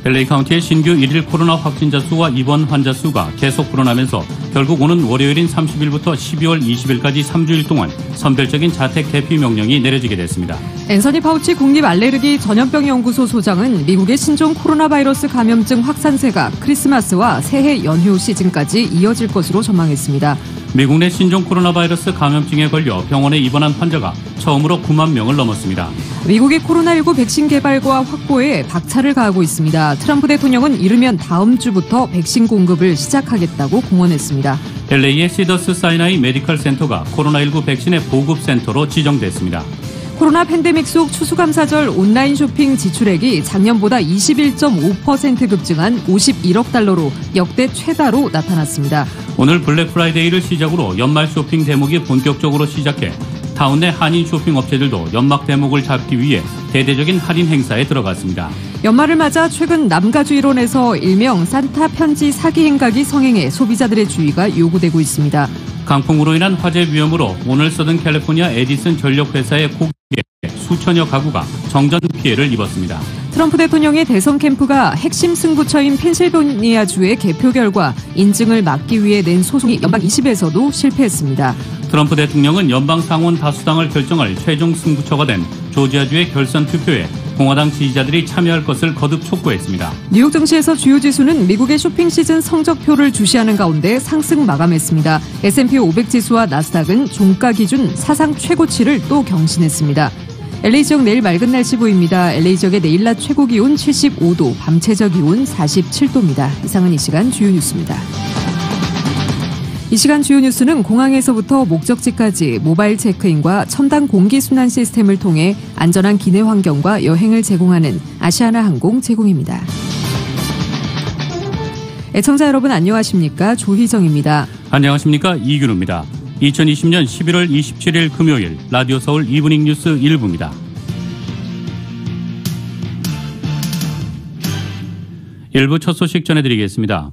LA 카운티의 신규 1일 코로나 확진자 수와 입원 환자 수가 계속 불어나면서 결국 오는 월요일인 30일부터 12월 20일까지 3주일 동안 선별적인 자택 대피 명령이 내려지게 됐습니다. 앤서니 파우치 국립알레르기 전염병연구소 소장은 미국의 신종 코로나 바이러스 감염증 확산세가 크리스마스와 새해 연휴 시즌까지 이어질 것으로 전망했습니다. 미국 내 신종 코로나 바이러스 감염증에 걸려 병원에 입원한 환자가 처음으로 9만 명을 넘었습니다. 미국의 코로나19 백신 개발과 확보에 박차를 가하고 있습니다. 트럼프 대통령은 이르면 다음 주부터 백신 공급을 시작하겠다고 공언했습니다. LA의 시더스 사이나이 메디컬 센터가 코로나19 백신의 보급 센터로 지정됐습니다. 코로나 팬데믹 속 추수감사절 온라인 쇼핑 지출액이 작년보다 21.5% 급증한 51억 달러로 역대 최다로 나타났습니다. 오늘 블랙 프라이데이를 시작으로 연말 쇼핑 대목이 본격적으로 시작해 타운 내 한인 쇼핑 업체들도 연막 대목을 잡기 위해 대대적인 할인 행사에 들어갔습니다. 연말을 맞아 최근 남가주 일원에서 일명 산타 편지 사기 행각이 성행해 소비자들의 주의가 요구되고 있습니다. 강풍으로 인한 화재 위험으로 오늘 서든 캘리포니아 에디슨 전력회사의 고객 수천여 가구가 정전 피해를 입었습니다. 트럼프 대통령의 대선 캠프가 핵심 승부처인 펜실베니아주의 개표 결과 인증을 막기 위해 낸 소송이 연방 20에서도 실패했습니다. 트럼프 대통령은 연방 상원 다수당을 결정할 최종 승부처가 된 조지아주의 결선 투표에 공화당 지지자들이 참여할 것을 거듭 촉구했습니다. 뉴욕 증시에서 주요 지수는 미국의 쇼핑 시즌 성적표를 주시하는 가운데 상승 마감했습니다. S&P 500 지수와 나스닥은 종가 기준 사상 최고치를 또 경신했습니다. LA 지역 내일 맑은 날씨 보입니다. LA 지역의 내일 낮 최고 기온 75도, 밤 최저 기온 47도입니다. 이상은 이 시간 주요 뉴스입니다. 이 시간 주요 뉴스는 공항에서부터 목적지까지 모바일 체크인과 첨단 공기순환 시스템을 통해 안전한 기내 환경과 여행을 제공하는 아시아나 항공 제공입니다. 애청자 여러분 안녕하십니까? 조희정입니다. 안녕하십니까? 이균우입니다. 2020년 11월 27일 금요일 라디오 서울 이브닝 뉴스 1부입니다. 일부 첫 소식 전해드리겠습니다.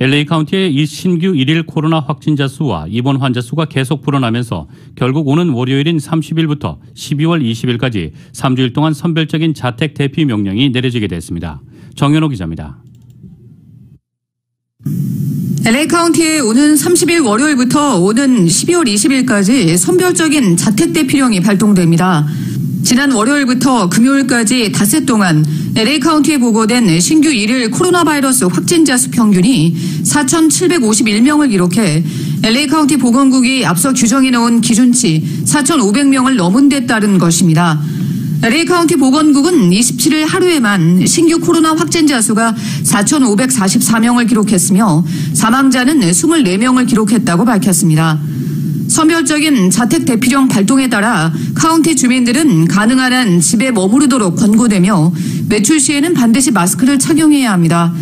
LA 카운티의 이 신규 1일 코로나 확진자 수와 입원 환자 수가 계속 불어나면서 결국 오는 월요일인 30일부터 12월 20일까지 3주일 동안 선별적인 자택 대피 명령이 내려지게 됐습니다. 정현호 기자입니다. LA 카운티에 오는 30일 월요일부터 오는 12월 20일까지 선별적인 자택 대피령이 발동됩니다. 지난 월요일부터 금요일까지 닷새 동안 LA 카운티에 보고된 신규 1일 코로나 바이러스 확진자 수 평균이 4,751명을 기록해 LA 카운티 보건국이 앞서 규정해 놓은 기준치 4,500명을 넘은 데 따른 것입니다. LA 카운티 보건국은 27일 하루에만 신규 코로나 확진자 수가 4,544명을 기록했으며 사망자는 24명을 기록했다고 밝혔습니다. 선별적인 자택 대피령 발동에 따라 카운티 주민들은 가능한 한 집에 머무르도록 권고되며 외출 시에는 반드시 마스크를 착용해야 합니다.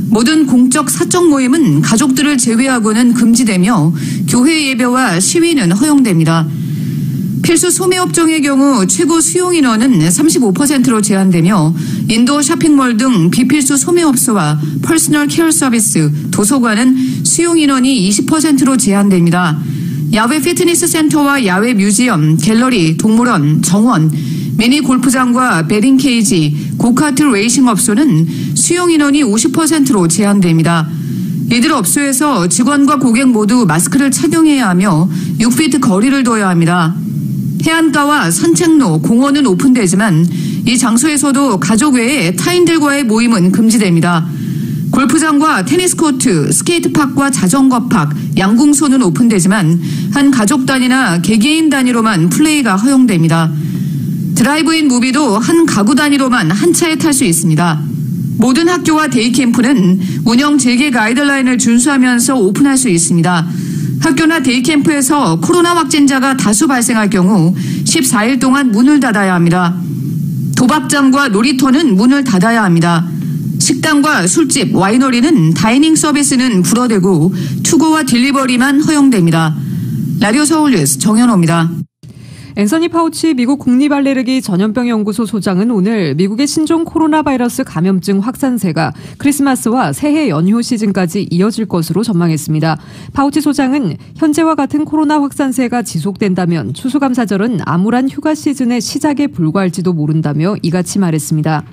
모든 공적 사적 모임은 가족들을 제외하고는 금지되며 교회 예배와 시위는 허용됩니다. 필수 소매업종의 경우 최고 수용 인원은 35%로 제한되며 인도어 쇼핑몰 등 비필수 소매업소와 퍼스널 케어 서비스, 도서관은 수용 인원이 20%로 제한됩니다. 야외 피트니스 센터와 야외 뮤지엄, 갤러리, 동물원, 정원, 미니 골프장과 배팅 케이지, 고카트 레이싱 업소는 수용 인원이 50%로 제한됩니다. 이들 업소에서 직원과 고객 모두 마스크를 착용해야 하며 6피트 거리를 둬야 합니다. 해안가와 산책로, 공원은 오픈되지만 이 장소에서도 가족 외에 타인들과의 모임은 금지됩니다. 골프장과 테니스 코트, 스케이트파크와 자전거팍, 양궁소는 오픈되지만 한 가족 단위나 개개인 단위로만 플레이가 허용됩니다. 드라이브인 무비도 한 가구 단위로만 한 차에 탈 수 있습니다. 모든 학교와 데이캠프는 운영 재개 가이드라인을 준수하면서 오픈할 수 있습니다. 학교나 데이캠프에서 코로나 확진자가 다수 발생할 경우 14일 동안 문을 닫아야 합니다. 도박장과 놀이터는 문을 닫아야 합니다. 식당과 술집, 와이너리는 다이닝 서비스는 불어되고 투고와 딜리버리만 허용됩니다. 라디오 서울 뉴스 정현호입니다. 앤서니 파우치 미국 국립알레르기 전염병연구소 소장은 오늘 미국의 신종 코로나 바이러스 감염증 확산세가 크리스마스와 새해 연휴 시즌까지 이어질 것으로 전망했습니다. 파우치 소장은 현재와 같은 코로나 확산세가 지속된다면 추수감사절은 암울한 휴가 시즌의 시작에 불과할지도 모른다며 이같이 말했습니다.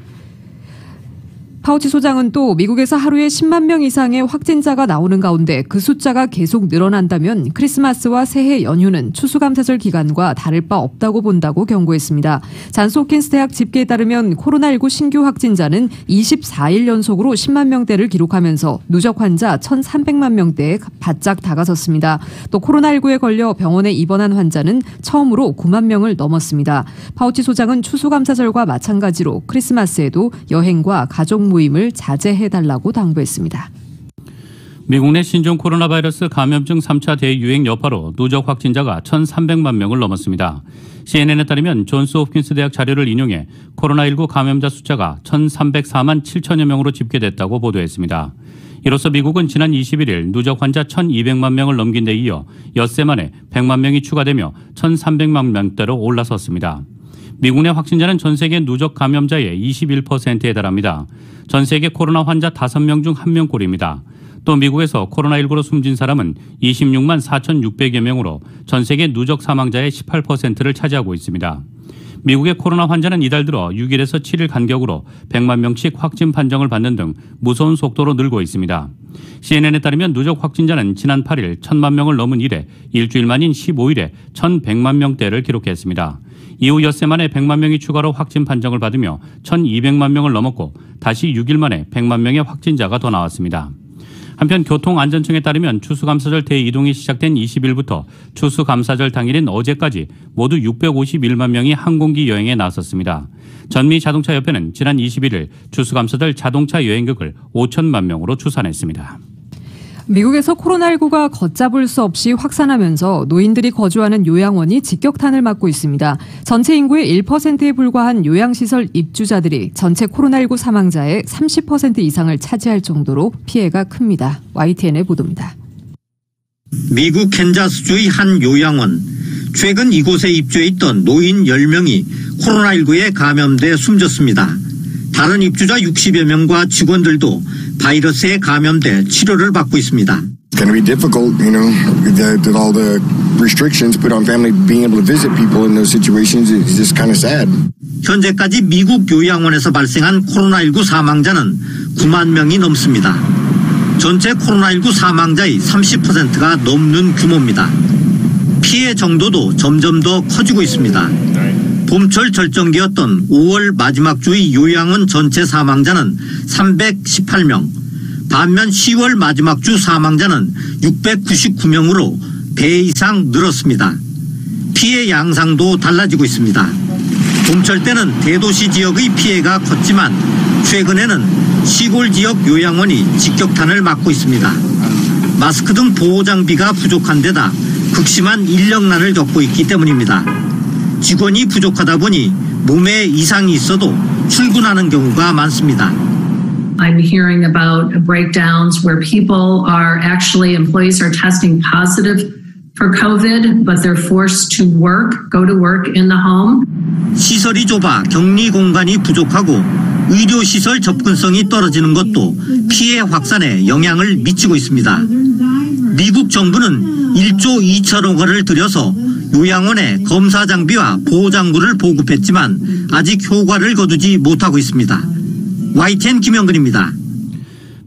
파우치 소장은 또 미국에서 하루에 10만 명 이상의 확진자가 나오는 가운데 그 숫자가 계속 늘어난다면 크리스마스와 새해 연휴는 추수감사절 기간과 다를 바 없다고 본다고 경고했습니다. 잔스 홉킨스 대학 집계에 따르면 코로나19 신규 확진자는 24일 연속으로 10만 명대를 기록하면서 누적 환자 1,300만 명대에 바짝 다가섰습니다. 또 코로나19에 걸려 병원에 입원한 환자는 처음으로 9만 명을 넘었습니다. 파우치 소장은 추수감사절과 마찬가지로 크리스마스에도 여행과 가족 모임을 자제해달라고 당부했습니다. 미국 내 신종 코로나 바이러스 감염증 3차 대유행 여파로 누적 확진자가 1,300만 명을 넘었습니다. CNN에 따르면 존스 홉킨스 대학 자료를 인용해 코로나19 감염자 숫자가 1,304만 7천여 명으로 집계됐다고 보도했습니다. 이로써 미국은 지난 21일 누적 환자 1,200만 명을 넘긴 데 이어 엿새 만에 100만 명이 추가되며 1,300만 명대로 올라섰습니다. 미국 내 확진자는 전 세계 누적 감염자의 21%에 달합니다. 전 세계 코로나 환자 5명 중 1명꼴입니다. 또 미국에서 코로나19로 숨진 사람은 26만 4,600여 명으로 전 세계 누적 사망자의 18%를 차지하고 있습니다. 미국의 코로나 환자는 이달 들어 6일에서 7일 간격으로 100만 명씩 확진 판정을 받는 등 무서운 속도로 늘고 있습니다. CNN에 따르면 누적 확진자는 지난 8일 1,000만 명을 넘은 이래 일주일 만인 15일에 1,100만 명대를 기록했습니다. 이후 엿새 만에 100만 명이 추가로 확진 판정을 받으며 1,200만 명을 넘었고 다시 6일 만에 100만 명의 확진자가 더 나왔습니다. 한편 교통안전청에 따르면 추수감사절 대이동이 시작된 20일부터 추수감사절 당일인 어제까지 모두 651만 명이 항공기 여행에 나섰습니다. 전미자동차협회는 지난 21일 추수감사절 자동차 여행객을 5천만 명으로 추산했습니다. 미국에서 코로나19가 걷잡을 수 없이 확산하면서 노인들이 거주하는 요양원이 직격탄을 맞고 있습니다. 전체 인구의 1%에 불과한 요양시설 입주자들이 전체 코로나19 사망자의 30% 이상을 차지할 정도로 피해가 큽니다. YTN의 보도입니다. 미국 캔자스주의 한 요양원. 최근 이곳에 입주해 있던 노인 10명이 코로나19에 감염돼 숨졌습니다. 다른 입주자 60여 명과 직원들도 바이러스에 감염돼 치료를 받고 있습니다. It's going to be difficult, that all the restrictions put on family being able to visit people in those situations is just kind of sad. 현재까지 미국 요양원에서 발생한 코로나19 사망자는 9만 명이 넘습니다. 전체 코로나19 사망자의 30%가 넘는 규모입니다. 피해 정도도 점점 더 커지고 있습니다. 봄철 절정기였던 5월 마지막 주의 요양원 전체 사망자는 318명, 반면 10월 마지막 주 사망자는 699명으로 배 이상 늘었습니다. 피해 양상도 달라지고 있습니다. 봄철 때는 대도시 지역의 피해가 컸지만 최근에는 시골 지역 요양원이 직격탄을 맞고 있습니다. 마스크 등 보호 장비가 부족한 데다 극심한 인력난을 겪고 있기 때문입니다. 직원이 부족하다 보니 몸에 이상이 있어도 출근하는 경우가 많습니다. I'm hearing about breakdowns where people are actually, employees are testing positive for COVID, but they're forced to go to work in the home. 시설이 좁아 격리 공간이 부족하고 의료시설 접근성이 떨어지는 것도 피해 확산에 영향을 미치고 있습니다. 미국 정부는 1조 2천억 원을 들여서 요양원에 검사 장비와 보호 장구를 보급했지만 아직 효과를 거두지 못하고 있습니다. YTN 김영근입니다.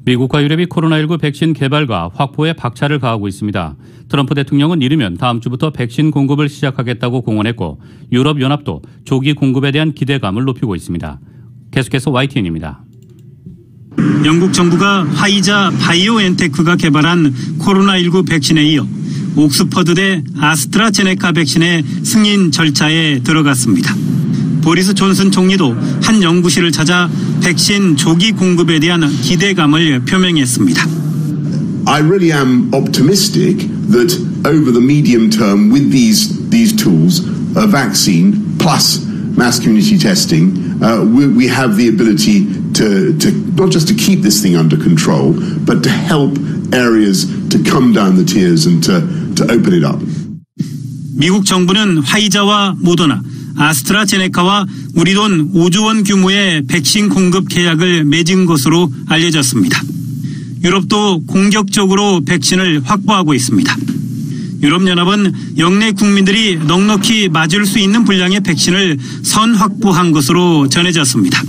미국과 유럽이 코로나19 백신 개발과 확보에 박차를 가하고 있습니다. 트럼프 대통령은 이르면 다음 주부터 백신 공급을 시작하겠다고 공언했고 유럽연합도 조기 공급에 대한 기대감을 높이고 있습니다. 계속해서 YTN입니다. 영국 정부가 화이자 바이오엔테크가 개발한 코로나19 백신에 이어 옥스퍼드대 아스트라제네카 백신의 승인 절차에 들어갔습니다. 보리스 존슨 총리도 한 연구실을 찾아 백신 조기 공급에 대한 기대감을 표명했습니다. I really am optimistic that over the medium term with these tools, a vaccine plus mass community testing, we have the ability to not just to keep this thing under control, but to help areas to come down the tiers and to open it up. 미국 정부는 화이자와 모더나, 아스트라제네카와 우리 돈 5조 원 규모의 백신 공급 계약을 맺은 것으로 알려졌습니다. 유럽도 공격적으로 백신을 확보하고 있습니다. 유럽연합은 영내 국민들이 넉넉히 맞을 수 있는 분량의 백신을 선확보한 것으로 전해졌습니다.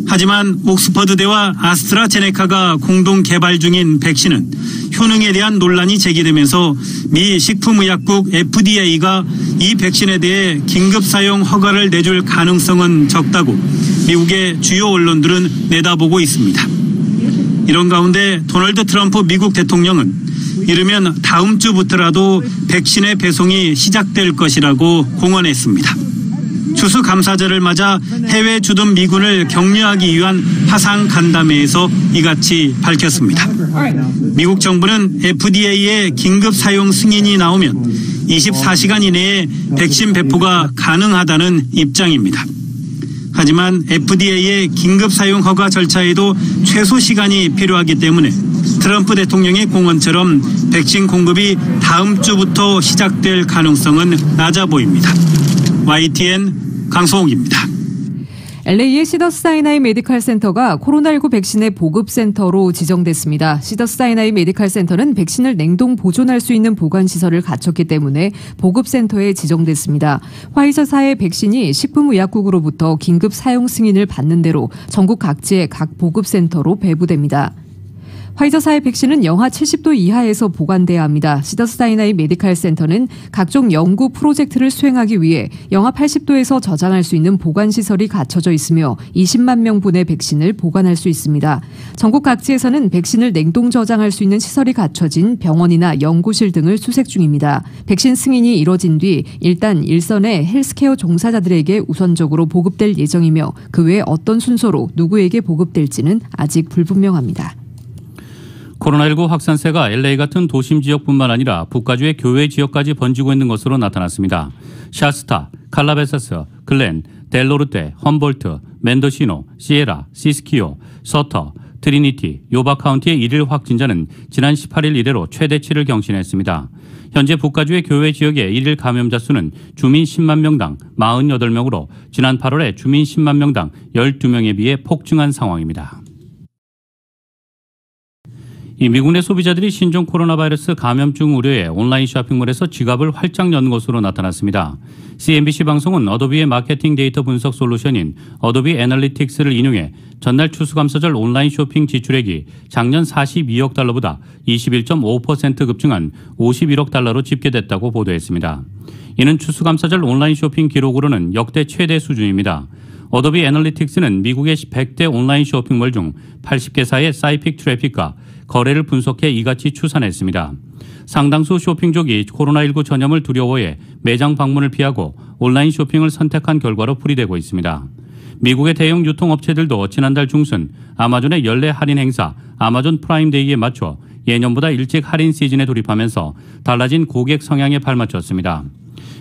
하지만 옥스퍼드대와 아스트라제네카가 공동 개발 중인 백신은 효능에 대한 논란이 제기되면서 미 식품의약국 FDA가 이 백신에 대해 긴급 사용 허가를 내줄 가능성은 적다고 미국의 주요 언론들은 내다보고 있습니다. 이런 가운데 도널드 트럼프 미국 대통령은 이르면 다음 주부터라도 백신의 배송이 시작될 것이라고 공언했습니다. 추수감사절을 맞아 해외 주둔 미군을 격려하기 위한 화상 간담회에서 이같이 밝혔습니다. 미국 정부는 FDA의 긴급 사용 승인이 나오면 24시간 이내에 백신 배포가 가능하다는 입장입니다. 하지만 FDA의 긴급 사용 허가 절차에도 최소 시간이 필요하기 때문에 트럼프 대통령의 공언처럼 백신 공급이 다음 주부터 시작될 가능성은 낮아 보입니다. YTN 강성욱입니다. LA의 시더스사이나이 메디칼 센터가 코로나19 백신의 보급센터로 지정됐습니다. 시더스사이나이 메디칼 센터는 백신을 냉동 보존할 수 있는 보관시설을 갖췄기 때문에 보급센터에 지정됐습니다. 화이자사의 백신이 식품의약국으로부터 긴급 사용 승인을 받는 대로 전국 각지의 각 보급센터로 배부됩니다. 화이자사의 백신은 영하 70도 이하에서 보관돼야 합니다. 시더스사이나이 메디칼 센터는 각종 연구 프로젝트를 수행하기 위해 영하 80도에서 저장할 수 있는 보관시설이 갖춰져 있으며 20만 명분의 백신을 보관할 수 있습니다. 전국 각지에서는 백신을 냉동 저장할 수 있는 시설이 갖춰진 병원이나 연구실 등을 수색 중입니다. 백신 승인이 이뤄진 뒤 일단 일선의 헬스케어 종사자들에게 우선적으로 보급될 예정이며 그 외에 어떤 순서로 누구에게 보급될지는 아직 불분명합니다. 코로나19 확산세가 LA 같은 도심 지역뿐만 아니라 북가주의 교외 지역까지 번지고 있는 것으로 나타났습니다. 샤스타, 칼라베사스, 글렌, 델로르테, 험볼트, 멘도시노, 시에라, 시스키오, 서터, 트리니티, 요바 카운티의 일일 확진자는 지난 18일 이래로 최대치를 경신했습니다. 현재 북가주의 교외 지역의 일일 감염자 수는 주민 10만 명당 48명으로 지난 8월에 주민 10만 명당 12명에 비해 폭증한 상황입니다. 이 미국 내 소비자들이 신종 코로나 바이러스 감염증 우려에 온라인 쇼핑몰에서 지갑을 활짝 연 것으로 나타났습니다. CNBC 방송은 어도비의 마케팅 데이터 분석 솔루션인 어도비 애널리틱스를 인용해 전날 추수감사절 온라인 쇼핑 지출액이 작년 42억 달러보다 21.5% 급증한 51억 달러로 집계됐다고 보도했습니다. 이는 추수감사절 온라인 쇼핑 기록으로는 역대 최대 수준입니다. 어도비 애널리틱스는 미국의 100대 온라인 쇼핑몰 중 80개사의 사이픽 트래픽과 거래를 분석해 이같이 추산했습니다. 상당수 쇼핑족이 코로나19 전염을 두려워해 매장 방문을 피하고 온라인 쇼핑을 선택한 결과로 풀이되고 있습니다. 미국의 대형 유통업체들도 지난달 중순 아마존의 연례 할인 행사 아마존 프라임데이에 맞춰 예년보다 일찍 할인 시즌에 돌입하면서 달라진 고객 성향에 발맞췄습니다.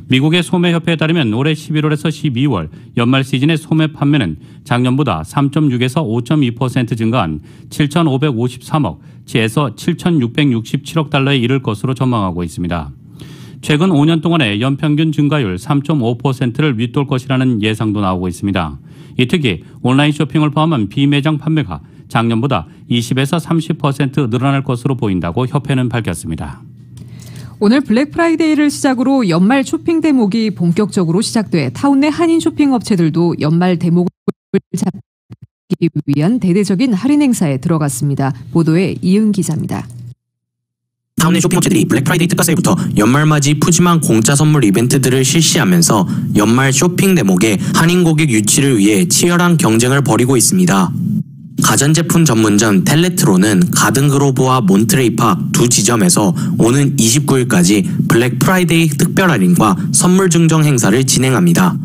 미국의 소매협회에 따르면 올해 11월에서 12월 연말 시즌의 소매 판매는 작년보다 3.6에서 5.2% 증가한 7,553억에서 7,667억 달러에 이를 것으로 전망하고 있습니다. 최근 5년 동안의 연평균 증가율 3.5%를 윗돌 것이라는 예상도 나오고 있습니다. 이 특히 온라인 쇼핑을 포함한 비매장 판매가 작년보다 20에서 30% 늘어날 것으로 보인다고 협회는 밝혔습니다. 오늘 블랙 프라이데이를 시작으로 연말 쇼핑 대목이 본격적으로 시작돼 타운 내 한인 쇼핑 업체들도 연말 대목을 잡기 위한 대대적인 할인 행사에 들어갔습니다. 보도에 이은 기자입니다. 타운 내 쇼핑업체들이 블랙 프라이데이 특가세일부터 연말맞이 푸짐한 공짜 선물 이벤트들을 실시하면서 연말 쇼핑 대목의 한인 고객 유치를 위해 치열한 경쟁을 벌이고 있습니다. 가전제품 전문점 텔레트로는 가든그로브와 몬트레이파 두 지점에서 오는 29일까지 블랙 프라이데이 특별 할인과 선물 증정 행사를 진행합니다.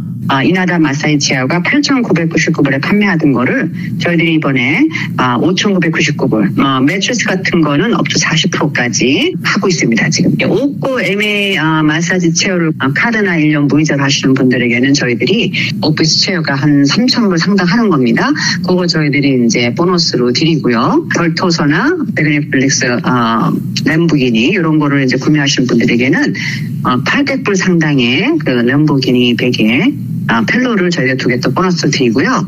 이나다 마사지 체어가 8,999불에 판매하던 거를 저희들이 이번에 5,999불, 매트리스 같은 거는 업 투 40%까지 하고 있습니다. 지금 옥고 MA 마사지 체어를 카드나 1년 무이자로 하시는 분들에게는 저희들이 오피스 체어가 한 3,000불 상당하는 겁니다. 그거 저희들이 이제 보너스로 드리고요. 덜토서나 베그네플릭스 램보기니 이런 거를 이제 구매하시는 분들에게는 800불 상당의 그 램보기니 베개 펠로를 저희가 2개 또 보너스 드리고요.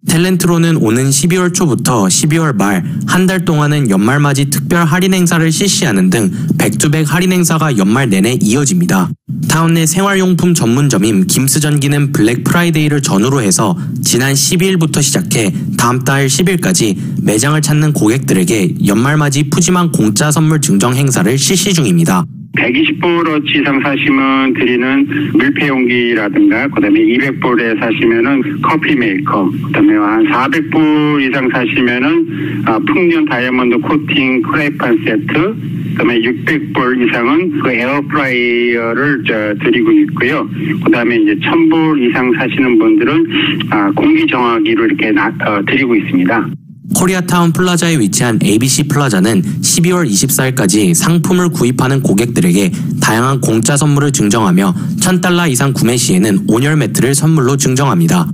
텔렌트로는 오는 12월 초부터 12월 말 한 달 동안은 연말맞이 특별 할인 행사를 실시하는 등 백투백 할인 행사가 연말 내내 이어집니다. 타운 내 생활용품 전문점인 김스전기는 블랙 프라이데이를 전후로 해서 지난 12일부터 시작해 다음 달 10일까지 매장을 찾는 고객들에게 연말맞이 푸짐한 공짜 선물 증정 행사를 실시 중입니다. 120불어치 이상 사시면 드리는 밀폐 용기라든가 그다음에 200불에 사시면은 커피 메이커, 그다음에 한 400불 이상 사시면은 풍년 다이아몬드 코팅 프라이팬 세트, 그다음에 600불 이상은 그 에어프라이어를 드리고 있고요. 그다음에 이제 1000불 이상 사시는 분들은 공기 정화기를 이렇게 드리고 있습니다. 코리아타운 플라자에 위치한 ABC 플라자는 12월 24일까지 상품을 구입하는 고객들에게 다양한 공짜 선물을 증정하며 $1,000 이상 구매 시에는 온열 매트를 선물로 증정합니다.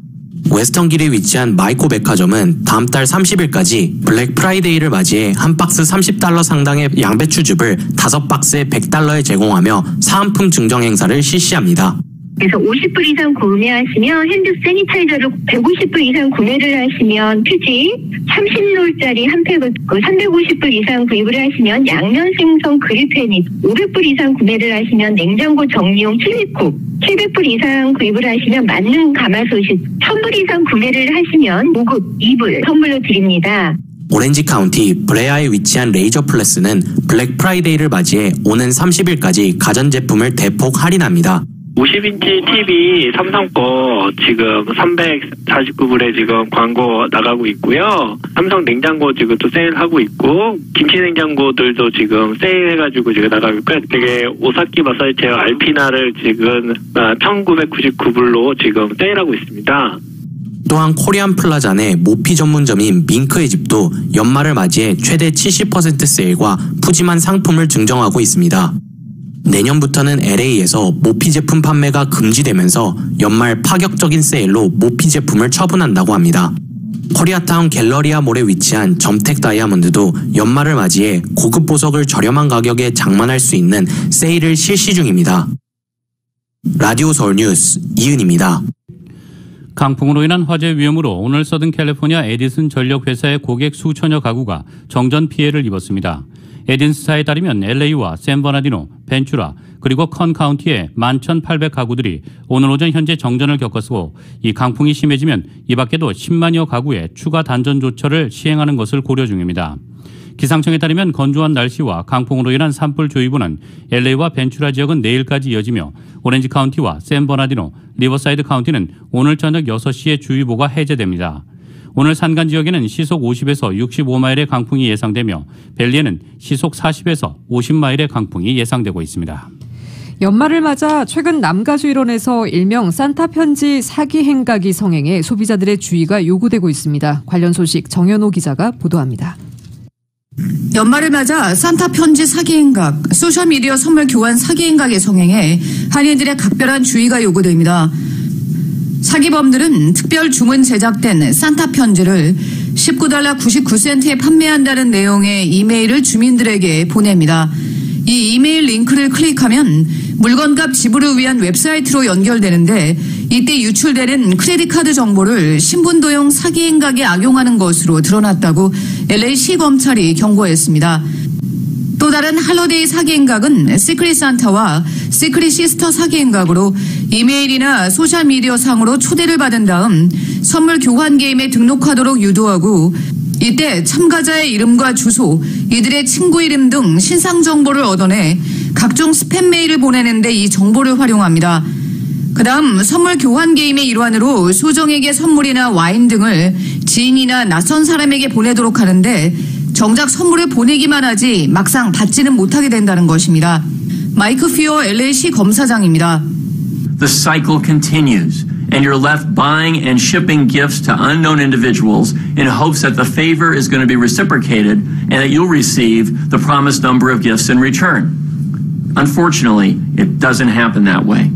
웨스턴길에 위치한 마이코 백화점은 다음 달 30일까지 블랙 프라이데이를 맞이해 한 박스 $30 상당의 양배추즙을 5박스에 $100에 제공하며 사은품 증정 행사를 실시합니다. 그래서 50불 이상 구매하시면 핸드 세니타이저를 150불 이상 구매를 하시면 휴지 30롤짜리 한 팩을 350불 이상 구입을 하시면 양면 생선 그릴팬이 500불 이상 구매를 하시면 냉장고 정리용 칠리콕 700불 이상 구입을 하시면 만능 가마솥이 1000불 이상 구매를 하시면 무급 2불 선물로 드립니다. 오렌지 카운티 브레아에 위치한 레이저 플래스는 블랙 프라이데이를 맞이해 오는 30일까지 가전제품을 대폭 할인합니다. 50인치 TV 삼성 거 지금 349불에 지금 광고 나가고 있고요. 삼성 냉장고 지금 또 세일하고 있고 김치 냉장고들도 지금 세일해가지고 지금 나가고 있고요. 되게 오사키 마사지 체어 알피나를 지금 1999불로 지금 세일하고 있습니다. 또한 코리안 플라자 내 모피 전문점인 밍크의 집도 연말을 맞이해 최대 70% 세일과 푸짐한 상품을 증정하고 있습니다. 내년부터는 LA에서 모피 제품 판매가 금지되면서 연말 파격적인 세일로 모피 제품을 처분한다고 합니다. 코리아타운 갤러리아몰에 위치한 점택 다이아몬드도 연말을 맞이해 고급 보석을 저렴한 가격에 장만할 수 있는 세일을 실시 중입니다. 라디오 서울 뉴스 이은입니다. 강풍으로 인한 화재 위험으로 오늘 서든 캘리포니아 에디슨 전력회사의 고객 수천여 가구가 정전 피해를 입었습니다. 에딘스사에 따르면 LA와 샌버나디노, 벤츄라 그리고 컨 카운티의 11,800가구들이 오늘 오전 현재 정전을 겪었고 이 강풍이 심해지면 이 밖에도 10만여 가구에 추가 단전 조처를 시행하는 것을 고려 중입니다. 기상청에 따르면 건조한 날씨와 강풍으로 인한 산불주의보는 LA와 벤츄라 지역은 내일까지 이어지며 오렌지 카운티와 샌버나디노, 리버사이드 카운티는 오늘 저녁 6시에 주의보가 해제됩니다. 오늘 산간 지역에는 시속 50에서 65마일의 강풍이 예상되며 벨리에는 시속 40에서 50마일의 강풍이 예상되고 있습니다. 연말을 맞아 최근 남가주 일원에서 일명 산타 편지 사기 행각이 성행해 소비자들의 주의가 요구되고 있습니다. 관련 소식 정현호 기자가 보도합니다. 연말을 맞아 산타 편지 사기 행각, 소셜미디어 선물 교환 사기 행각의 성행에 한인들의 각별한 주의가 요구됩니다. 사기범들은 특별 주문 제작된 산타 편지를 $19.99에 판매한다는 내용의 이메일을 주민들에게 보냅니다. 이 이메일 링크를 클릭하면 물건값 지불을 위한 웹사이트로 연결되는데 이때 유출되는 크레딧카드 정보를 신분도용 사기 행각에 악용하는 것으로 드러났다고 LA시 검찰이 경고했습니다. 또 다른 할러데이 사기 행각은 시크릿 산타와 시크릿 시스터 사기 행각으로 이메일이나 소셜미디어 상으로 초대를 받은 다음 선물 교환 게임에 등록하도록 유도하고 이때 참가자의 이름과 주소, 이들의 친구 이름 등 신상 정보를 얻어내 각종 스팸 메일을 보내는데 이 정보를 활용합니다. 그 다음 선물 교환 게임의 일환으로 소정에게 선물이나 와인 등을 지인이나 낯선 사람에게 보내도록 하는데 정작 선물을 보내기만 하지 막상 받지는 못하게 된다는 것입니다. 마이크 피어 LA시 검사장입니다. The cycle continues, and you're left buying and shipping gifts to unknown individuals in hopes that the favor is going to be reciprocated and that you'll receive the promised number of gifts in return. Unfortunately, it doesn't happen that way.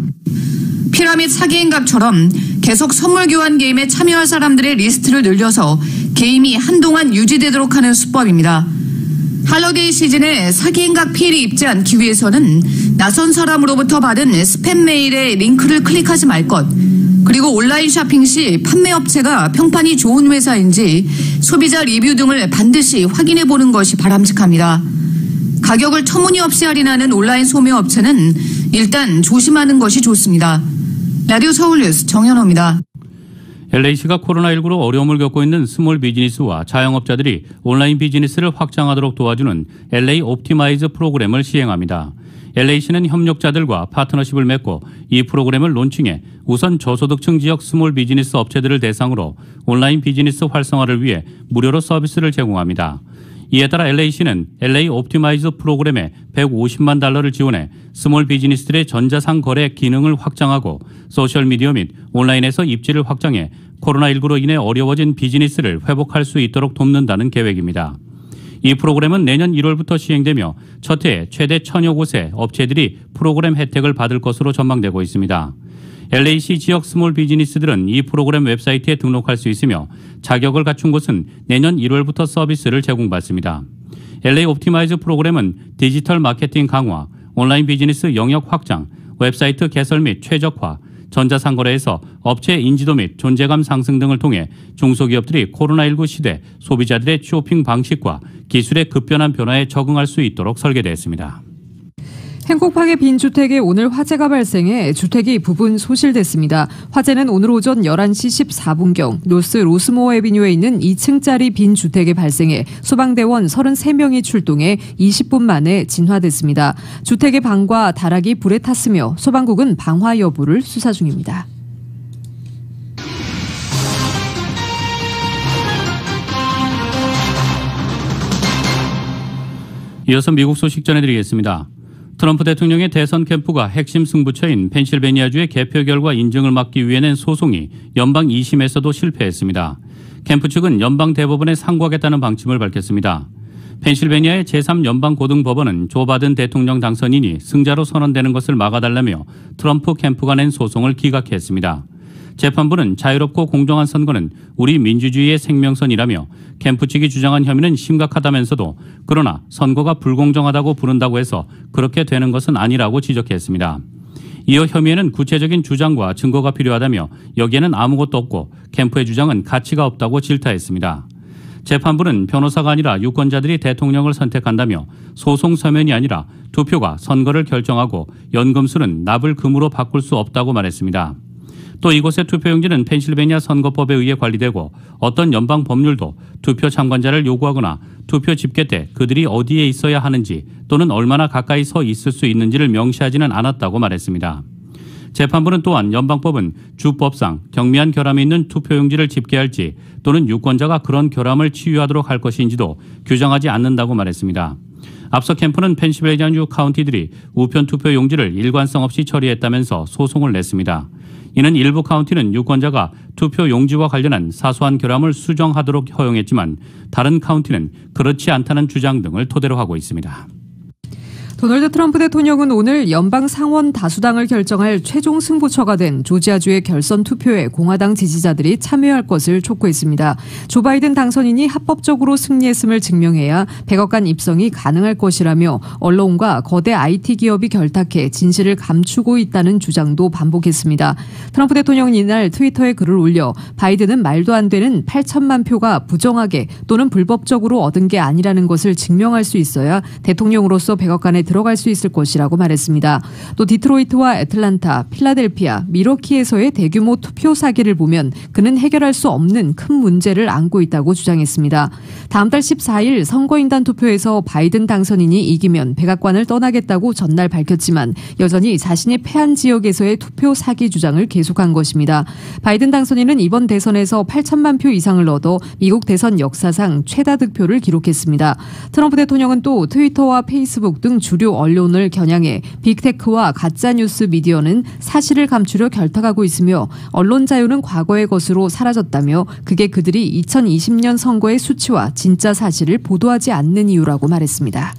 피라미드 사기 행각처럼 계속 선물 교환 게임에 참여할 사람들의 리스트를 늘려서 게임이 한동안 유지되도록 하는 수법입니다. 할러데이 시즌에 사기 행각 피해를 입지 않기 위해서는 낯선 사람으로부터 받은 스팸 메일에 링크를 클릭하지 말 것, 그리고 온라인 쇼핑 시 판매업체가 평판이 좋은 회사인지 소비자 리뷰 등을 반드시 확인해 보는 것이 바람직합니다. 가격을 터무니없이 할인하는 온라인 소매업체는 일단 조심하는 것이 좋습니다. 라디오 서울뉴스 정현호입니다. LA시가 코로나19로 어려움을 겪고 있는 스몰 비즈니스와 자영업자들이 온라인 비즈니스를 확장하도록 도와주는 LA 옵티마이즈 프로그램을 시행합니다. LA시는 협력자들과 파트너십을 맺고 이 프로그램을 론칭해 우선 저소득층 지역 스몰 비즈니스 업체들을 대상으로 온라인 비즈니스 활성화를 위해 무료로 서비스를 제공합니다. 이에 따라 LA시는 LA 옵티마이즈 프로그램에 $150만 달러를 지원해 스몰 비즈니스들의 전자상 거래 기능을 확장하고 소셜미디어 및 온라인에서 입지를 확장해 코로나19로 인해 어려워진 비즈니스를 회복할 수 있도록 돕는다는 계획입니다. 이 프로그램은 내년 1월부터 시행되며 첫 해에 최대 1,000여 곳의 업체들이 프로그램 혜택을 받을 것으로 전망되고 있습니다. LA시 지역 스몰 비즈니스들은 이 프로그램 웹사이트에 등록할 수 있으며 자격을 갖춘 곳은 내년 1월부터 서비스를 제공받습니다. LA 옵티마이즈 프로그램은 디지털 마케팅 강화, 온라인 비즈니스 영역 확장, 웹사이트 개설 및 최적화, 전자상거래에서 업체 인지도 및 존재감 상승 등을 통해 중소기업들이 코로나19 시대 소비자들의 쇼핑 방식과 기술의 급변한 변화에 적응할 수 있도록 설계되었습니다. 행콕항의 빈주택에 오늘 화재가 발생해 주택이 부분 소실됐습니다. 화재는 오늘 오전 11시 14분경 노스 로스모어 애비뉴에 있는 2층짜리 빈주택에 발생해 소방대원 33명이 출동해 20분 만에 진화됐습니다. 주택의 방과 다락이 불에 탔으며 소방국은 방화 여부를 수사 중입니다. 이어서 미국 소식 전해드리겠습니다. 트럼프 대통령의 대선 캠프가 핵심 승부처인 펜실베니아주의 개표 결과 인증을 막기 위해 낸 소송이 연방 2심에서도 실패했습니다. 캠프 측은 연방 대법원에 상고하겠다는 방침을 밝혔습니다. 펜실베니아의 제3연방고등법원은 조 바든 대통령 당선인이 승자로 선언되는 것을 막아달라며 트럼프 캠프가 낸 소송을 기각했습니다. 재판부는 자유롭고 공정한 선거는 우리 민주주의의 생명선이라며 캠프 측이 주장한 혐의는 심각하다면서도 그러나 선거가 불공정하다고 부른다고 해서 그렇게 되는 것은 아니라고 지적했습니다. 이어 혐의에는 구체적인 주장과 증거가 필요하다며 여기에는 아무것도 없고 캠프의 주장은 가치가 없다고 질타했습니다. 재판부는 변호사가 아니라 유권자들이 대통령을 선택한다며 소송 서면이 아니라 투표가 선거를 결정하고 연금술은 납을 금으로 바꿀 수 없다고 말했습니다. 또 이곳의 투표용지는 펜실베니아 선거법에 의해 관리되고 어떤 연방 법률도 투표 참관자를 요구하거나 투표 집계 때 그들이 어디에 있어야 하는지 또는 얼마나 가까이 서 있을 수 있는지를 명시하지는 않았다고 말했습니다. 재판부는 또한 연방법은 주법상 경미한 결함이 있는 투표용지를 집계할지 또는 유권자가 그런 결함을 치유하도록 할 것인지도 규정하지 않는다고 말했습니다. 앞서 캠프는 펜실베니아주 카운티들이 우편 투표용지를 일관성 없이 처리했다면서 소송을 냈습니다. 이는 일부 카운티는 유권자가 투표 용지와 관련한 사소한 결함을 수정하도록 허용했지만 다른 카운티는 그렇지 않다는 주장 등을 토대로 하고 있습니다. 도널드 트럼프 대통령은 오늘 연방 상원 다수당을 결정할 최종 승부처가 된 조지아주의 결선 투표에 공화당 지지자들이 참여할 것을 촉구했습니다. 조 바이든 당선인이 합법적으로 승리했음을 증명해야 백악관 입성이 가능할 것이라며 언론과 거대 IT 기업이 결탁해 진실을 감추고 있다는 주장도 반복했습니다. 트럼프 대통령은 이날 트위터에 글을 올려 바이든은 말도 안 되는 8천만 표가 부정하게 또는 불법적으로 얻은 게 아니라는 것을 증명할 수 있어야 대통령으로서 백악관에 들어갈 수 있을 것이라고 말했습니다. 또 디트로이트와 애틀란타, 필라델피아, 미러키에서의 대규모 투표 사기를 보면 그는 해결할 수 없는 큰 문제를 안고 있다고 주장했습니다. 다음 달 14일 선거인단 투표에서 바이든 당선인이 이기면 백악관을 떠나겠다고 전날 밝혔지만 여전히 자신이 패한 지역에서의 투표 사기 주장을 계속한 것입니다. 바이든 당선인은 이번 대선에서 8천만 표 이상을 얻어 미국 대선 역사상 최다 득표를 기록했습니다. 트럼프 대통령은 또 트위터와 페이스북 등 주류 언론을 겨냥해 빅테크와 가짜뉴스 미디어는 사실을 감추려 결탁하고 있으며 언론 자유는 과거의 것으로 사라졌다며 그게 그들이 2020년 선거의 수치와 진짜 사실을 보도하지 않는 이유라고 말했습니다.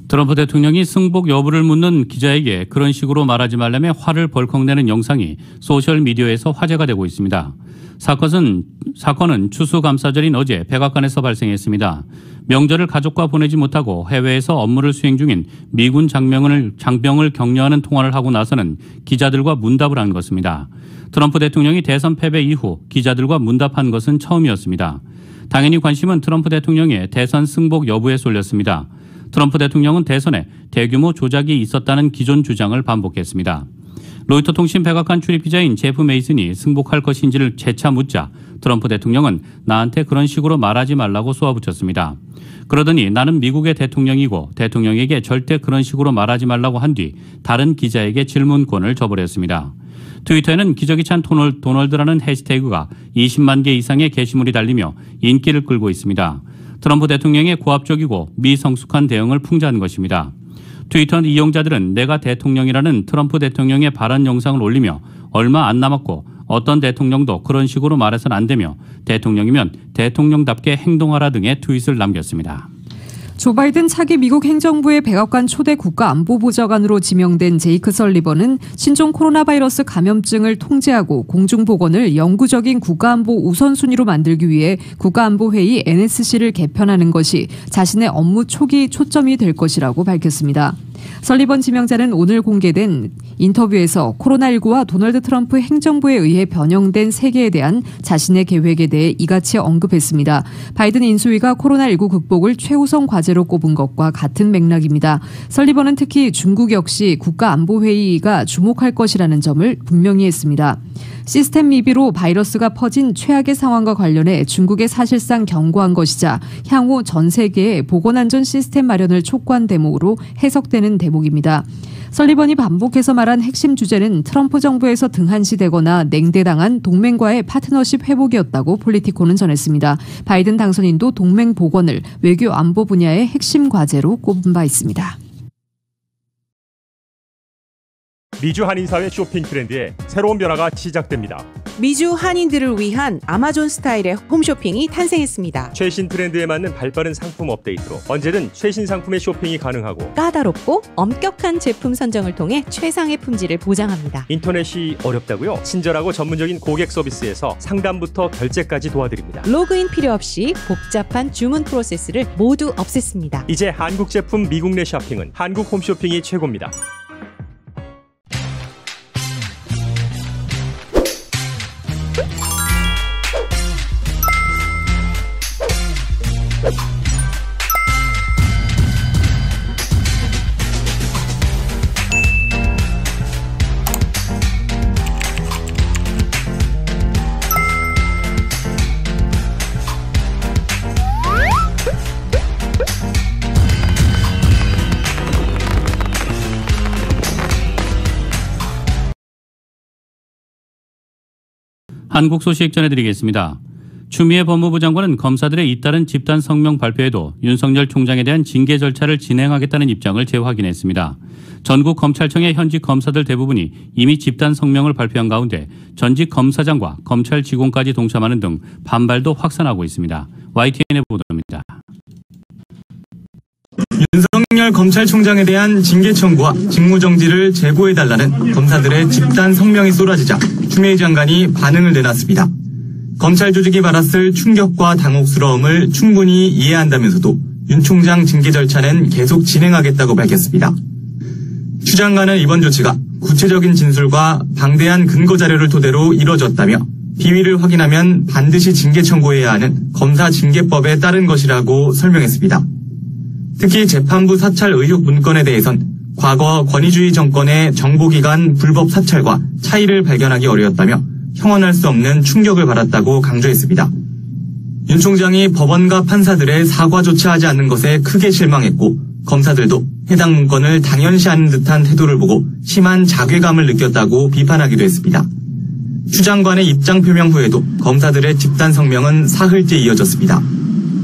트럼프 대통령이 승복 여부를 묻는 기자에게 그런 식으로 말하지 말라며 화를 벌컥 내는 영상이 소셜미디어에서 화제가 되고 있습니다. 사건은 추수감사절인 어제 백악관에서 발생했습니다. 명절을 가족과 보내지 못하고 해외에서 업무를 수행 중인 미군 장병을 격려하는 통화를 하고 나서는 기자들과 문답을 한 것입니다. 트럼프 대통령이 대선 패배 이후 기자들과 문답한 것은 처음이었습니다. 당연히 관심은 트럼프 대통령의 대선 승복 여부에 쏠렸습니다. 트럼프 대통령은 대선에 대규모 조작이 있었다는 기존 주장을 반복했습니다. 로이터 통신 백악관 출입기자인 제프 메이슨이 승복할 것인지를 재차 묻자 트럼프 대통령은 나한테 그런 식으로 말하지 말라고 쏘아붙였습니다. 그러더니 나는 미국의 대통령이고 대통령에게 절대 그런 식으로 말하지 말라고 한 뒤 다른 기자에게 질문권을 줘버렸습니다. 트위터에는 기저귀 찬 도널드라는 해시태그가 20만 개 이상의 게시물이 달리며 인기를 끌고 있습니다. 트럼프 대통령의 고압적이고 미성숙한 대응을 풍자한 것입니다. 트위터 이용자들은 내가 대통령이라는 트럼프 대통령의 발언 영상을 올리며 얼마 안 남았고 어떤 대통령도 그런 식으로 말해서는 안 되며 대통령이면 대통령답게 행동하라 등의 트윗을 남겼습니다. 조 바이든 차기 미국 행정부의 백악관 초대 국가안보보좌관으로 지명된 제이크 설리번은 신종 코로나 바이러스 감염증을 통제하고 공중보건을 영구적인 국가안보 우선순위로 만들기 위해 국가안보회의 NSC를 개편하는 것이 자신의 업무 초기 초점이 될 것이라고 밝혔습니다. 설리번 지명자는 오늘 공개된 인터뷰에서 코로나19와 도널드 트럼프 행정부에 의해 변형된 세계에 대한 자신의 계획에 대해 이같이 언급했습니다. 바이든 인수위가 코로나19 극복을 최우선 과제로 꼽은 것과 같은 맥락입니다. 설리번은 특히 중국 역시 국가안보회의가 주목할 것이라는 점을 분명히 했습니다. 시스템 미비로 바이러스가 퍼진 최악의 상황과 관련해 중국에 사실상 경고한 것이자 향후 전 세계에 보건안전 시스템 마련을 촉구한 대목으로 해석되는 대목입니다. 설리번이 반복해서 말한 핵심 주제는 트럼프 정부에서 등한시되거나 냉대당한 동맹과의 파트너십 회복이었다고 폴리티코는 전했습니다. 바이든 당선인도 동맹 복원을 외교 안보 분야의 핵심 과제로 꼽은 바 있습니다. 미주 한인사회 쇼핑 트렌드에 새로운 변화가 시작됩니다. 미주 한인들을 위한 아마존 스타일의 홈쇼핑이 탄생했습니다. 최신 트렌드에 맞는 발빠른 상품 업데이트로 언제든 최신 상품의 쇼핑이 가능하고 까다롭고 엄격한 제품 선정을 통해 최상의 품질을 보장합니다. 인터넷이 어렵다고요? 친절하고 전문적인 고객 서비스에서 상담부터 결제까지 도와드립니다. 로그인 필요 없이 복잡한 주문 프로세스를 모두 없앴습니다. 이제 한국 제품 미국 내 쇼핑은 한국 홈쇼핑이 최고입니다. 한국 소식 전해드리겠습니다. 추미애 법무부 장관은 검사들의 잇따른 집단 성명 발표에도 윤석열 총장에 대한 징계 절차를 진행하겠다는 입장을 재확인했습니다. 전국 검찰청의 현직 검사들 대부분이 이미 집단 성명을 발표한 가운데 전직 검사장과 검찰 직원까지 동참하는 등 반발도 확산하고 있습니다. YTN의 보도입니다. 윤석열 검찰총장에 대한 징계 청구와 직무정지를 제고해달라는 검사들의 집단 성명이 쏟아지자 추미애 장관이 반응을 내놨습니다. 검찰 조직이 받았을 충격과 당혹스러움을 충분히 이해한다면서도 윤 총장 징계 절차는 계속 진행하겠다고 밝혔습니다. 추 장관은 이번 조치가 구체적인 진술과 방대한 근거 자료를 토대로 이뤄졌다며 비위를 확인하면 반드시 징계 청구해야 하는 검사징계법에 따른 것이라고 설명했습니다. 특히 재판부 사찰 의혹 문건에 대해선 과거 권위주의 정권의 정보기관 불법 사찰과 차이를 발견하기 어려웠다며 형언할 수 없는 충격을 받았다고 강조했습니다. 윤 총장이 법원과 판사들의 사과조차 하지 않는 것에 크게 실망했고 검사들도 해당 문건을 당연시하는 듯한 태도를 보고 심한 자괴감을 느꼈다고 비판하기도 했습니다. 추 장관의 입장 표명 후에도 검사들의 집단 성명은 사흘째 이어졌습니다.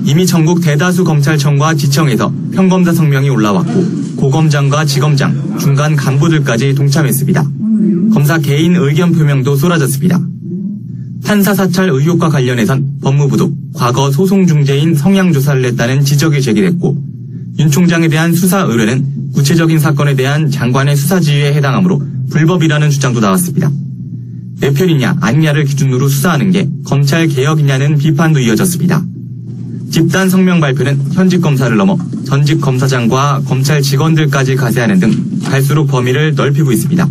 이미 전국 대다수 검찰청과 지청에서 평검사 성명이 올라왔고 고검장과 지검장, 중간 간부들까지 동참했습니다. 검사 개인 의견 표명도 쏟아졌습니다. 판사 사찰 의혹과 관련해선 법무부도 과거 소송 중재인 성향조사를 했다는 지적이 제기됐고 윤 총장에 대한 수사 의뢰는 구체적인 사건에 대한 장관의 수사 지휘에 해당하므로 불법이라는 주장도 나왔습니다. 내 편이냐 아니냐를 기준으로 수사하는 게 검찰 개혁이냐는 비판도 이어졌습니다. 집단 성명 발표는 현직 검사를 넘어 전직 검사장과 검찰 직원들까지 가세하는 등 갈수록 범위를 넓히고 있습니다.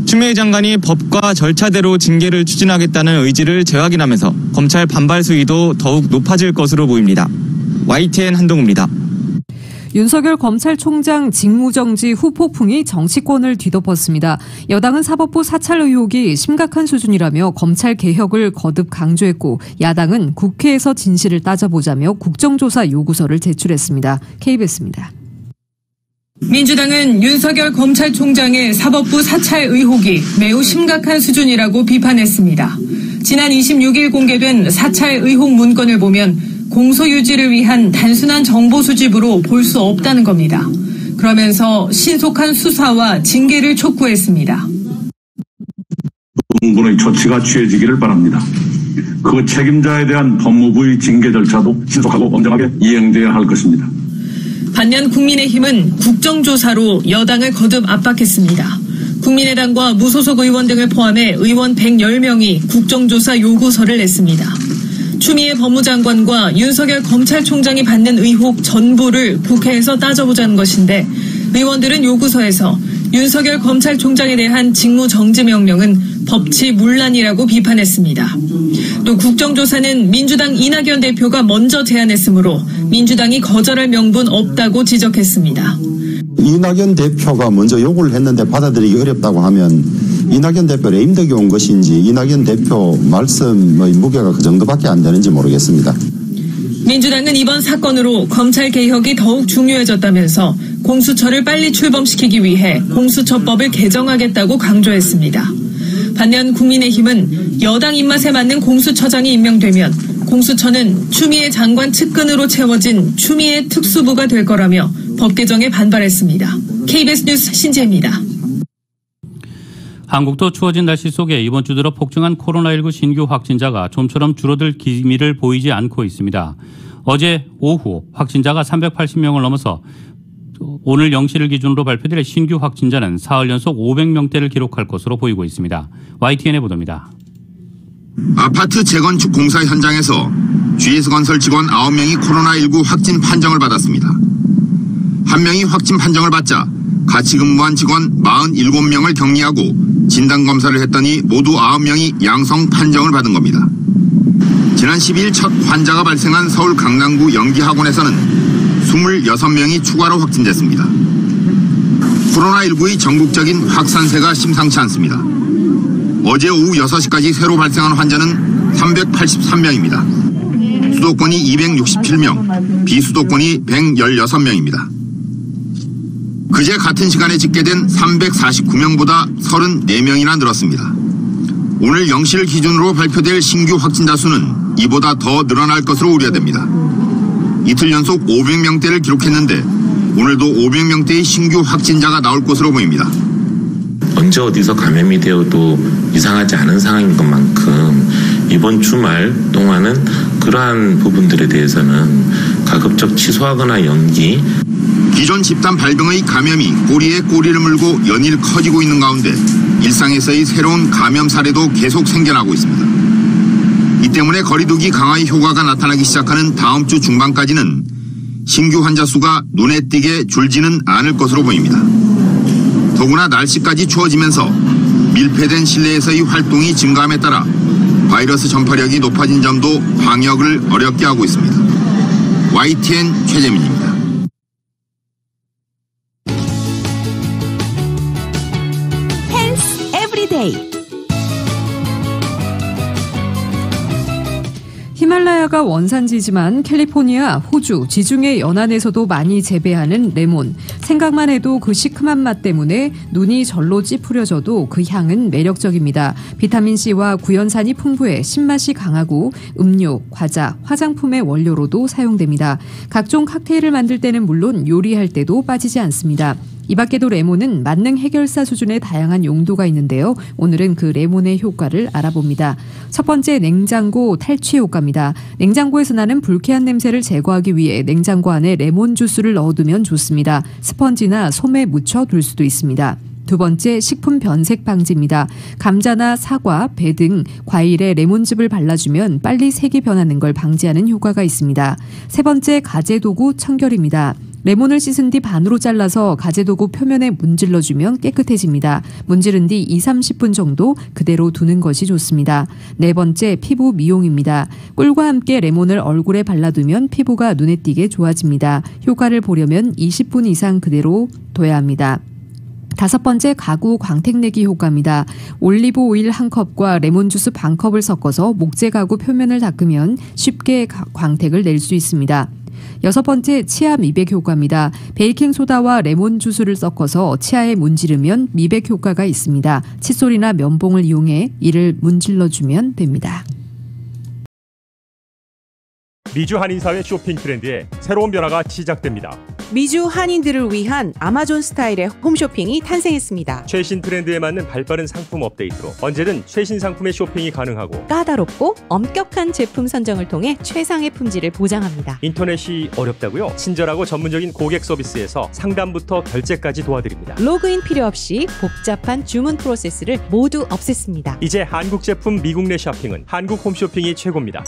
추미애 장관이 법과 절차대로 징계를 추진하겠다는 의지를 재확인하면서 검찰 반발 수위도 더욱 높아질 것으로 보입니다. YTN 한동우입니다. 윤석열 검찰총장 직무정지 후 폭풍이 정치권을 뒤덮었습니다. 여당은 사법부 사찰 의혹이 심각한 수준이라며 검찰 개혁을 거듭 강조했고 야당은 국회에서 진실을 따져보자며 국정조사 요구서를 제출했습니다. KBS입니다. 민주당은 윤석열 검찰총장의 사법부 사찰 의혹이 매우 심각한 수준이라고 비판했습니다. 지난 26일 공개된 사찰 의혹 문건을 보면 공소유지를 위한 단순한 정보 수집으로 볼 수 없다는 겁니다. 그러면서 신속한 수사와 징계를 촉구했습니다. 충분히 조치가 취해지기를 바랍니다. 그 책임자에 대한 법무부의 징계 절차도 신속하고 엄정하게 이행돼야 할 것입니다. 반면 국민의힘은 국정조사로 여당을 거듭 압박했습니다. 국민의당과 무소속 의원 등을 포함해 의원 110명이 국정조사 요구서를 냈습니다. 추미애 법무장관과 윤석열 검찰총장이 받는 의혹 전부를 국회에서 따져보자는 것인데 의원들은 요구서에서 윤석열 검찰총장에 대한 직무정지 명령은 법치문란이라고 비판했습니다. 또 국정조사는 민주당 이낙연 대표가 먼저 제안했으므로 민주당이 거절할 명분 없다고 지적했습니다. 이낙연 대표가 먼저 요구를 했는데 받아들이기 어렵다고 하면 이낙연 대표 레임덕이 온 것인지 이낙연 대표 말씀의 무게가 그 정도밖에 안 되는지 모르겠습니다. 민주당은 이번 사건으로 검찰 개혁이 더욱 중요해졌다면서 공수처를 빨리 출범시키기 위해 공수처법을 개정하겠다고 강조했습니다. 반면 국민의힘은 여당 입맛에 맞는 공수처장이 임명되면 공수처는 추미애 장관 측근으로 채워진 추미애 특수부가 될 거라며 법 개정에 반발했습니다. KBS 뉴스 신재입니다. 한국도 추워진 날씨 속에 이번 주 들어 폭증한 코로나19 신규 확진자가 좀처럼 줄어들 기미를 보이지 않고 있습니다. 어제 오후 확진자가 380명을 넘어서 오늘 0시를 기준으로 발표될 신규 확진자는 사흘 연속 500명대를 기록할 것으로 보이고 있습니다. YTN의 보도입니다. 아파트 재건축 공사 현장에서 GS건설 직원 9명이 코로나19 확진 판정을 받았습니다. 한 명이 확진 판정을 받자 같이 근무한 직원 47명을 격리하고 진단검사를 했더니 모두 9명이 양성 판정을 받은 겁니다. 지난 12일 첫 환자가 발생한 서울 강남구 연기학원에서는 26명이 추가로 확진됐습니다. 코로나19의 전국적인 확산세가 심상치 않습니다. 어제 오후 6시까지 새로 발생한 환자는 383명입니다. 수도권이 267명, 비수도권이 116명입니다. 그제 같은 시간에 집계된 349명보다 34명이나 늘었습니다. 오늘 0시를 기준으로 발표될 신규 확진자 수는 이보다 더 늘어날 것으로 우려됩니다. 이틀 연속 500명대를 기록했는데 오늘도 500명대의 신규 확진자가 나올 것으로 보입니다. 언제 어디서 감염이 되어도 이상하지 않은 상황인 것만큼 이번 주말 동안은 그러한 부분들에 대해서는 가급적 취소하거나 연기. 기존 집단 발병의 감염이 꼬리에 꼬리를 물고 연일 커지고 있는 가운데 일상에서의 새로운 감염 사례도 계속 생겨나고 있습니다. 이 때문에 거리두기 강화의 효과가 나타나기 시작하는 다음 주 중반까지는 신규 환자 수가 눈에 띄게 줄지는 않을 것으로 보입니다. 더구나 날씨까지 추워지면서 밀폐된 실내에서의 활동이 증가함에 따라 바이러스 전파력이 높아진 점도 방역을 어렵게 하고 있습니다. YTN 최재민입니다. 히말라야가 원산지지만 캘리포니아, 호주, 지중해 연안에서도 많이 재배하는 레몬. 생각만 해도 그 시큼한 맛 때문에 눈이 절로 찌푸려져도 그 향은 매력적입니다. 비타민C와 구연산이 풍부해 신맛이 강하고 음료, 과자, 화장품의 원료로도 사용됩니다. 각종 칵테일을 만들 때는 물론 요리할 때도 빠지지 않습니다. 이 밖에도 레몬은 만능 해결사 수준의 다양한 용도가 있는데요. 오늘은 그 레몬의 효과를 알아봅니다. 첫 번째, 냉장고 탈취 효과입니다. 냉장고에서 나는 불쾌한 냄새를 제거하기 위해 냉장고 안에 레몬 주스를 넣어두면 좋습니다. 스펀지나 솜에 묻혀 둘 수도 있습니다. 두 번째, 식품 변색 방지입니다. 감자나 사과, 배 등 과일에 레몬즙을 발라주면 빨리 색이 변하는 걸 방지하는 효과가 있습니다. 세 번째, 가재도구 청결입니다. 레몬을 씻은 뒤 반으로 잘라서 가재도구 표면에 문질러주면 깨끗해집니다. 문지른 뒤 2-30분 정도 그대로 두는 것이 좋습니다. 네 번째, 피부 미용입니다. 꿀과 함께 레몬을 얼굴에 발라두면 피부가 눈에 띄게 좋아집니다. 효과를 보려면 20분 이상 그대로 둬야 합니다. 다섯 번째, 가구 광택내기 효과입니다. 올리브 오일 1컵과 레몬 주스 반컵을 섞어서 목재 가구 표면을 닦으면 쉽게 광택을 낼 수 있습니다. 여섯 번째, 치아 미백 효과입니다. 베이킹소다와 레몬 주스를 섞어서 치아에 문지르면 미백 효과가 있습니다. 칫솔이나 면봉을 이용해 이를 문질러주면 됩니다. 미주 한인사회 쇼핑 트렌드에 새로운 변화가 시작됩니다. 미주 한인들을 위한 아마존 스타일의 홈쇼핑이 탄생했습니다. 최신 트렌드에 맞는 발빠른 상품 업데이트로 언제든 최신 상품의 쇼핑이 가능하고 까다롭고 엄격한 제품 선정을 통해 최상의 품질을 보장합니다. 인터넷이 어렵다고요? 친절하고 전문적인 고객 서비스에서 상담부터 결제까지 도와드립니다. 로그인 필요 없이 복잡한 주문 프로세스를 모두 없앴습니다. 이제 한국 제품 미국 내 쇼핑은 한국 홈쇼핑이 최고입니다.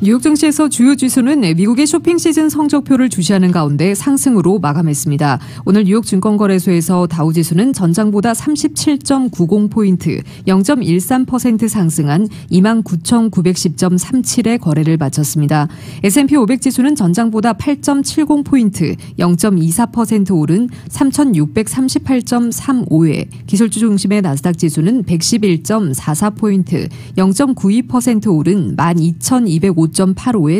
뉴욕 증시에서 주요 지수는 미국의 쇼핑 시즌 성적표를 주시하는 가운데 상승으로 마감했습니다. 오늘 뉴욕 증권거래소에서 다우지수는 전장보다 37.90포인트, 0.13% 상승한 29,910.37의 거래를 마쳤습니다. S&P 500지수는 전장보다 8.70포인트, 0.24% 오른 3,638.35에, 기술주 중심의 나스닥 지수는 111.44포인트, 0.92% 오른 12,205.85에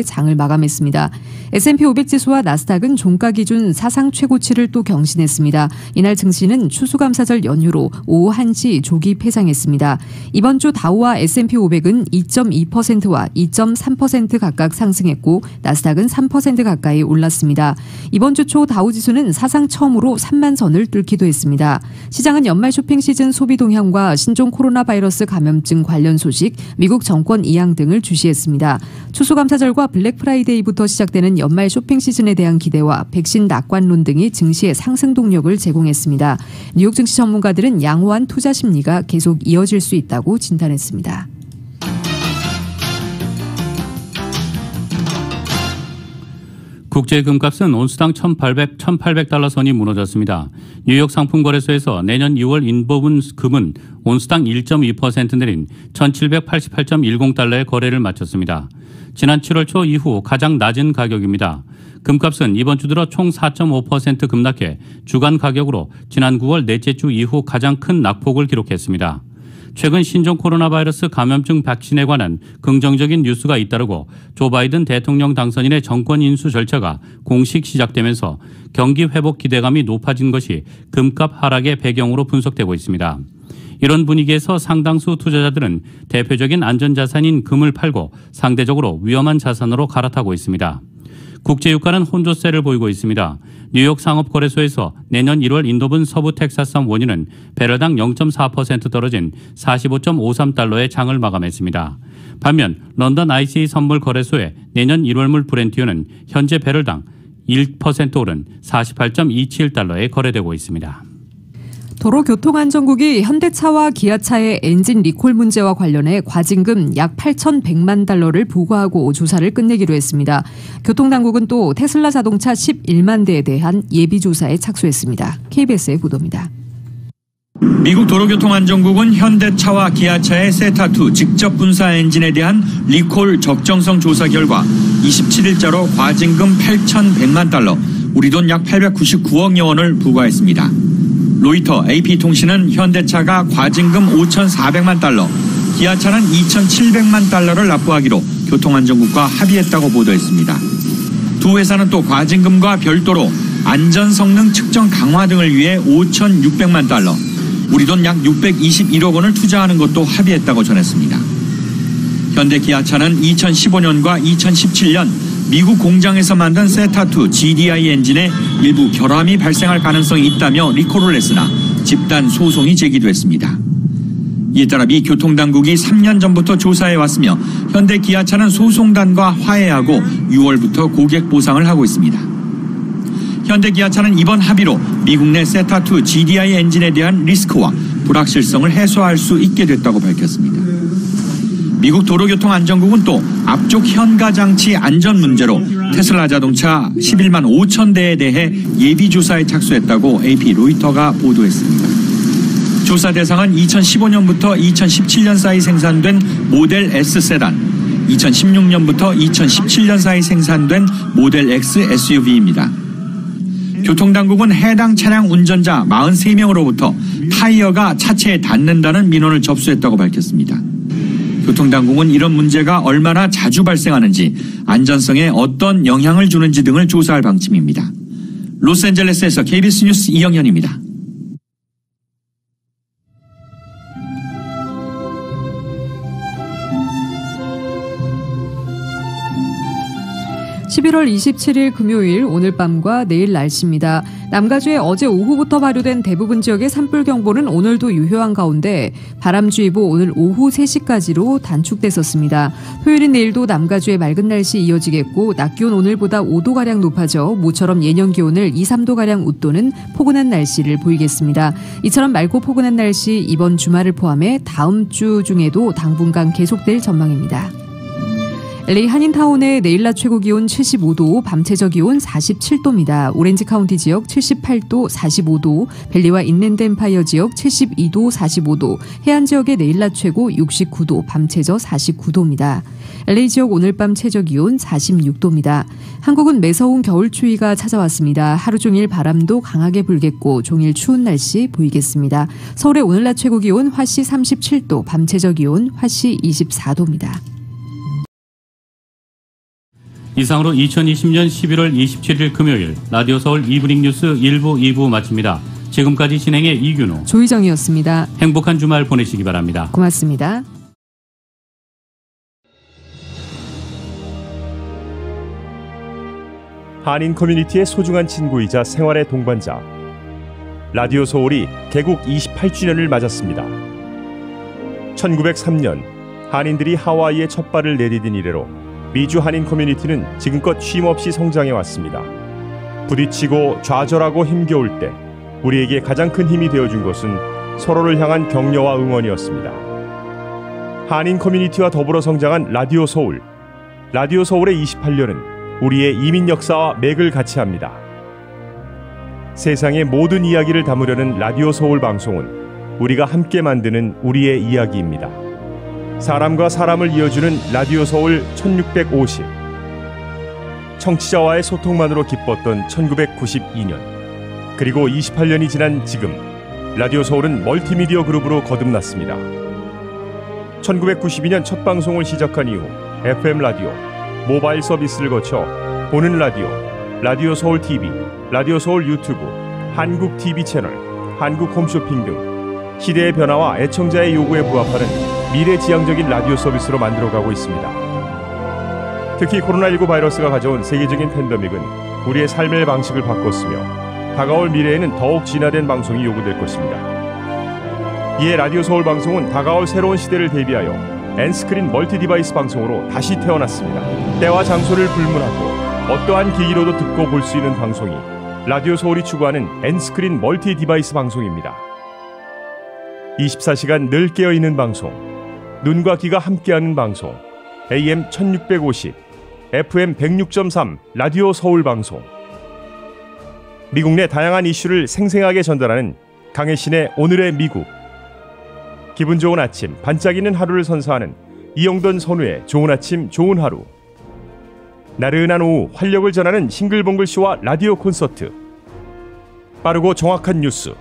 장을 마감했습니다. S&P 500지수와 나스닥은 종가 기준 사상 최고치를 또 경신했습니다. 이날 증시는 추수감사절 연휴로 오후 1시 조기 폐장했습니다. 이번 주 다우와 S&P 500은 2.2%와 2.3% 각각 상승했고 나스닥은 3% 가까이 올랐습니다. 이번 주 초 다우지수는 사상 처음으로 3만 선을 뚫기도 했습니다. 시장은 연말 쇼핑 시즌 소비 동향과 신종 코로나 바이러스 감염증 관련 소식, 미국 정권 이양 등을 주시했습니다. 추수감사절과 블랙 프라이데이부터 시작되는 연말 쇼핑 시즌에 대한 기대와 백신 낙관론 등이 증시의 상승 동력을 제공했습니다. 뉴욕 증시 전문가들은 양호한 투자 심리가 계속 이어질 수 있다고 진단했습니다. 국제금값은 온스당 1,800달러 선이 무너졌습니다. 뉴욕 상품거래소에서 내년 2월 인보분 금은 온스당 1.2% 내린 1,788.10달러의 거래를 마쳤습니다. 지난 7월 초 이후 가장 낮은 가격입니다. 금값은 이번 주 들어 총 4.5% 급락해 주간 가격으로 지난 9월 넷째 주 이후 가장 큰 낙폭을 기록했습니다. 최근 신종 코로나 바이러스 감염증 백신에 관한 긍정적인 뉴스가 잇따르고 조 바이든 대통령 당선인의 정권 인수 절차가 공식 시작되면서 경기 회복 기대감이 높아진 것이 금값 하락의 배경으로 분석되고 있습니다. 이런 분위기에서 상당수 투자자들은 대표적인 안전자산인 금을 팔고 상대적으로 위험한 자산으로 갈아타고 있습니다. 국제유가는 혼조세를 보이고 있습니다. 뉴욕 상업거래소에서 내년 1월 인도분 서부 텍사스산 원유는 배럴당 0.4% 떨어진 45.53달러의 장을 마감했습니다. 반면 런던 ICA 선물거래소의 내년 1월물 브렌트유는 현재 배럴당 1% 오른 48.27달러에 거래되고 있습니다. 도로교통안전국이 현대차와 기아차의 엔진 리콜 문제와 관련해 과징금 약 8,100만 달러를 부과하고 조사를 끝내기로 했습니다. 교통당국은 또 테슬라 자동차 11만 대에 대한 예비조사에 착수했습니다. KBS의 보도입니다. 미국 도로교통안전국은 현대차와 기아차의 세타2 직접 분사 엔진에 대한 리콜 적정성 조사 결과 27일자로 과징금 8,100만 달러, 우리 돈 약 899억여 원을 부과했습니다. 로이터, AP통신은 현대차가 과징금 5,400만 달러, 기아차는 2,700만 달러를 납부하기로 교통안전국과 합의했다고 보도했습니다. 두 회사는 또 과징금과 별도로 안전성능 측정 강화 등을 위해 5,600만 달러, 우리 돈 약 621억 원을 투자하는 것도 합의했다고 전했습니다. 현대 기아차는 2015년과 2017년 미국 공장에서 만든 세타2 GDI 엔진에 일부 결함이 발생할 가능성이 있다며 리콜을 냈으나 집단 소송이 제기됐습니다. 이에 따라 미 교통당국이 3년 전부터 조사해 왔으며 현대 기아차는 소송단과 화해하고 6월부터 고객 보상을 하고 있습니다. 현대 기아차는 이번 합의로 미국 내 세타2 GDI 엔진에 대한 리스크와 불확실성을 해소할 수 있게 됐다고 밝혔습니다. 미국 도로교통안전국은 또 앞쪽 현가장치 안전 문제로 테슬라 자동차 11만 5천 대에 대해 예비조사에 착수했다고 AP 로이터가 보도했습니다. 조사 대상은 2015년부터 2017년 사이 생산된 모델 S 세단, 2016년부터 2017년 사이 생산된 모델 X SUV입니다. 교통당국은 해당 차량 운전자 43명으로부터 타이어가 차체에 닿는다는 민원을 접수했다고 밝혔습니다. 교통당국은 이런 문제가 얼마나 자주 발생하는지, 안전성에 어떤 영향을 주는지 등을 조사할 방침입니다. 로스앤젤레스에서 KBS 뉴스 이영현입니다. 11월 27일 금요일 오늘 밤과 내일 날씨입니다. 남가주에 어제 오후부터 발효된 대부분 지역의 산불경보는 오늘도 유효한 가운데 바람주의보 오늘 오후 3시까지로 단축됐었습니다. 토요일인 내일도 남가주에 맑은 날씨 이어지겠고 낮 기온 오늘보다 5도가량 높아져 모처럼 예년 기온을 2, 3도가량 웃도는 포근한 날씨를 보이겠습니다. 이처럼 맑고 포근한 날씨 이번 주말을 포함해 다음 주 중에도 당분간 계속될 전망입니다. LA 한인타운의 내일 낮 최고 기온 75도, 밤 최저 기온 47도입니다. 오렌지 카운티 지역 78도, 45도, 벨리와 인랜드 엠파이어 지역 72도, 45도, 해안 지역의 내일 낮 최고 69도, 밤 최저 49도입니다. LA 지역 오늘 밤 최저 기온 46도입니다. 한국은 매서운 겨울 추위가 찾아왔습니다. 하루 종일 바람도 강하게 불겠고 종일 추운 날씨 보이겠습니다. 서울의 오늘 낮 최고 기온 화씨 37도, 밤 최저 기온 화씨 24도입니다. 이상으로 2020년 11월 27일 금요일 라디오 서울 이브닝 뉴스 1부, 2부 마칩니다. 지금까지 진행의 이균호, 조희정이었습니다. 행복한 주말 보내시기 바랍니다. 고맙습니다. 한인 커뮤니티의 소중한 친구이자 생활의 동반자 라디오 서울이 개국 28주년을 맞았습니다. 1903년 한인들이 하와이에 첫 발을 내디딘 이래로 미주 한인 커뮤니티는 지금껏 쉼없이 성장해왔습니다. 부딪히고 좌절하고 힘겨울 때 우리에게 가장 큰 힘이 되어준 것은 서로를 향한 격려와 응원이었습니다. 한인 커뮤니티와 더불어 성장한 라디오 서울. 라디오 서울의 28년은 우리의 이민 역사와 맥을 같이 합니다. 세상의 모든 이야기를 담으려는 라디오 서울 방송은 우리가 함께 만드는 우리의 이야기입니다. 사람과 사람을 이어주는 라디오 서울 1650. 청취자와의 소통만으로 기뻤던 1992년. 그리고 28년이 지난 지금 라디오 서울은 멀티미디어 그룹으로 거듭났습니다. 1992년 첫 방송을 시작한 이후 FM 라디오, 모바일 서비스를 거쳐 보는 라디오, 라디오 서울 TV, 라디오 서울 유튜브, 한국 TV 채널, 한국 홈쇼핑 등 시대의 변화와 애청자의 요구에 부합하는 미래지향적인 라디오 서비스로 만들어가고 있습니다. 특히 코로나19 바이러스가 가져온 세계적인 팬데믹은 우리의 삶의 방식을 바꿨으며 다가올 미래에는 더욱 진화된 방송이 요구될 것입니다. 이에 라디오 서울 방송은 다가올 새로운 시대를 대비하여 N스크린 멀티 디바이스 방송으로 다시 태어났습니다. 때와 장소를 불문하고 어떠한 기기로도 듣고 볼 수 있는 방송이 라디오 서울이 추구하는 N스크린 멀티 디바이스 방송입니다. 24시간 늘 깨어있는 방송, 눈과 귀가 함께하는 방송, AM 1650, FM 106.3 라디오 서울 방송. 미국 내 다양한 이슈를 생생하게 전달하는 강혜신의 오늘의 미국. 기분 좋은 아침, 반짝이는 하루를 선사하는 이영돈 선우의 좋은 아침 좋은 하루. 나른한 오후 활력을 전하는 싱글벙글쇼와 라디오 콘서트. 빠르고 정확한 뉴스,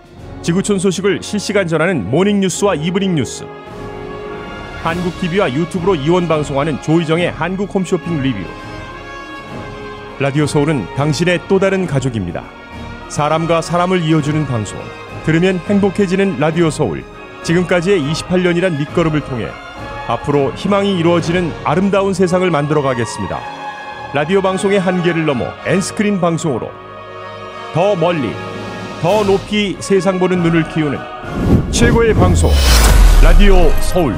지구촌 소식을 실시간 전하는 모닝뉴스와 이브닝 뉴스. 한국TV와 유튜브로 이원 방송하는 조희정의 한국 홈쇼핑 리뷰. 라디오 서울은 당신의 또 다른 가족입니다. 사람과 사람을 이어주는 방송, 들으면 행복해지는 라디오 서울. 지금까지의 28년이란 밑거름을 통해 앞으로 희망이 이루어지는 아름다운 세상을 만들어 가겠습니다. 라디오 방송의 한계를 넘어 N스크린 방송으로 더 멀리, 더 높이 세상 보는 눈을 키우는 최고의 방송 라디오 서울.